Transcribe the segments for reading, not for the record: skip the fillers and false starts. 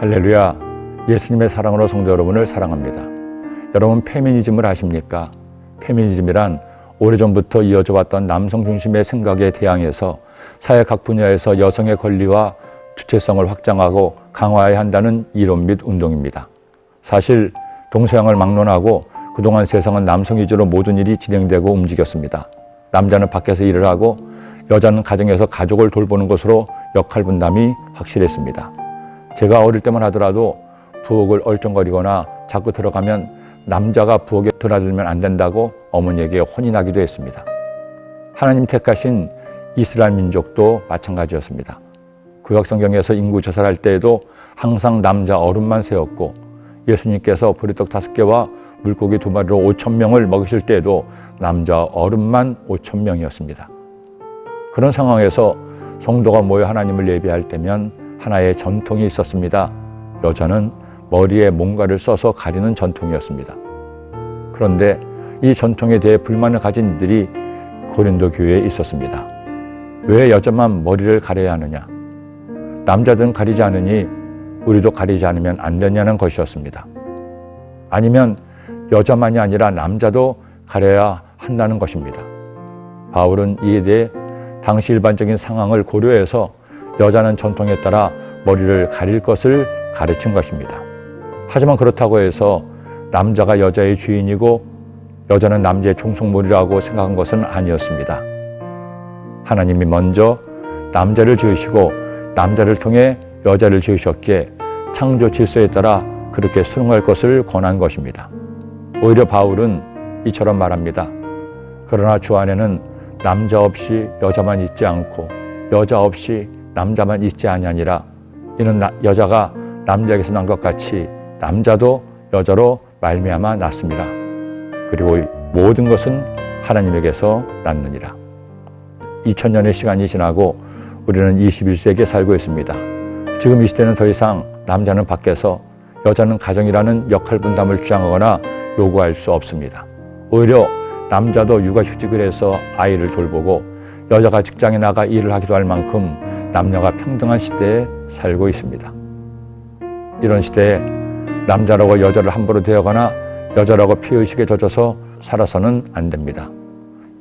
할렐루야, 예수님의 사랑으로 성도 여러분을 사랑합니다. 여러분 페미니즘을 아십니까? 페미니즘이란 오래전부터 이어져 왔던 남성 중심의 생각에 대항해서 사회 각 분야에서 여성의 권리와 주체성을 확장하고 강화해야 한다는 이론 및 운동입니다. 사실 동서양을 막론하고 그동안 세상은 남성 위주로 모든 일이 진행되고 움직였습니다. 남자는 밖에서 일을 하고 여자는 가정에서 가족을 돌보는 것으로 역할 분담이 확실했습니다. 제가 어릴 때만 하더라도 부엌을 얼쩡거리거나 자꾸 들어가면 남자가 부엌에 드나들면 안 된다고 어머니에게 혼이 나기도 했습니다. 하나님 택하신 이스라엘 민족도 마찬가지였습니다. 구약성경에서 인구 조사할 때에도 항상 남자 어른만 세웠고 예수님께서 보리떡 5개와 물고기 2마리로 5,000명을 먹이실 때에도 남자 어른만 5,000명이었습니다. 그런 상황에서 성도가 모여 하나님을 예배할 때면 하나의 전통이 있었습니다. 여자는 머리에 뭔가를 써서 가리는 전통이었습니다. 그런데 이 전통에 대해 불만을 가진 이들이 고린도 교회에 있었습니다. 왜 여자만 머리를 가려야 하느냐? 남자들은 가리지 않으니 우리도 가리지 않으면 안 되냐는 것이었습니다. 아니면 여자만이 아니라 남자도 가려야 한다는 것입니다. 바울은 이에 대해 당시 일반적인 상황을 고려해서 여자는 전통에 따라 머리를 가릴 것을 가르친 것입니다. 하지만 그렇다고 해서 남자가 여자의 주인이고 여자는 남자의 종속물이라고 생각한 것은 아니었습니다. 하나님이 먼저 남자를 지으시고 남자를 통해 여자를 지으셨기에 창조 질서에 따라 그렇게 수능할 것을 권한 것입니다. 오히려 바울은 이처럼 말합니다. 그러나 주 안에는 남자 없이 여자만 있지 않고 여자 없이 남자만 있지 아니하니라. 이는 여자가 남자에게서 난 것 같이 남자도 여자로 말미암아 났습니다. 그리고 모든 것은 하나님에게서 났느니라. 2000년의 시간이 지나고 우리는 21세기에 살고 있습니다. 지금 이 시대는 더 이상 남자는 밖에서 여자는 가정이라는 역할 분담을 주장하거나 요구할 수 없습니다. 오히려 남자도 육아휴직을 해서 아이를 돌보고 여자가 직장에 나가 일을 하기도 할 만큼 남녀가 평등한 시대에 살고 있습니다. 이런 시대에 남자라고 여자를 함부로 대하거나 여자라고 피의식에 젖어서 살아서는 안 됩니다.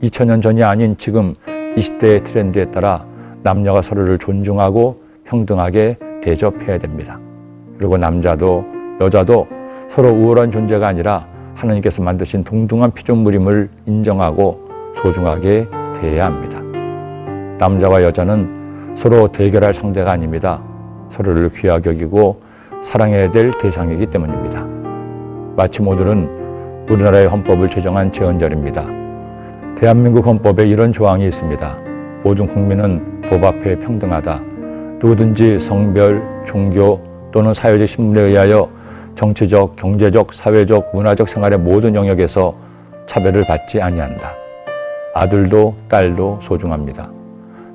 2000년 전이 아닌 지금 이 시대의 트렌드에 따라 남녀가 서로를 존중하고 평등하게 대접해야 됩니다. 그리고 남자도 여자도 서로 우월한 존재가 아니라 하나님께서 만드신 동등한 피조물임을 인정하고 소중하게 대해야 합니다. 남자와 여자는 서로 대결할 상대가 아닙니다. 서로를 귀하게 여기고 사랑해야 될 대상이기 때문입니다. 마침 오늘은 우리나라의 헌법을 제정한 제헌절입니다. 대한민국 헌법에 이런 조항이 있습니다. 모든 국민은 법 앞에 평등하다. 누구든지 성별, 종교 또는 사회적 신분에 의하여 정치적, 경제적, 사회적, 문화적 생활의 모든 영역에서 차별을 받지 아니한다. 아들도 딸도 소중합니다.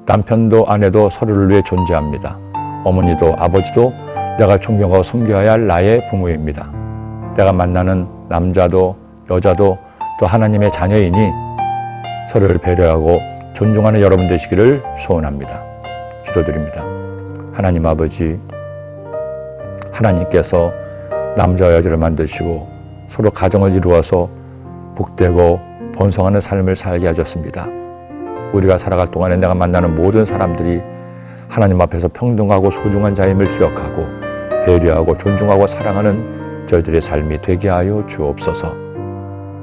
남편도 아내도 서로를 위해 존재합니다. 어머니도 아버지도 내가 존경하고 섬겨야 할 나의 부모입니다. 내가 만나는 남자도 여자도 또 하나님의 자녀이니 서로를 배려하고 존중하는 여러분 되시기를 소원합니다. 기도드립니다. 하나님 아버지, 하나님께서 남자와 여자를 만드시고 서로 가정을 이루어서 복되고 번성하는 삶을 살게 하셨습니다. 우리가 살아갈 동안에 내가 만나는 모든 사람들이 하나님 앞에서 평등하고 소중한 자임을 기억하고 배려하고 존중하고 사랑하는 저희들의 삶이 되게 하여 주옵소서.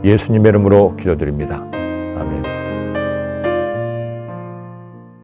예수님의 이름으로 기도드립니다.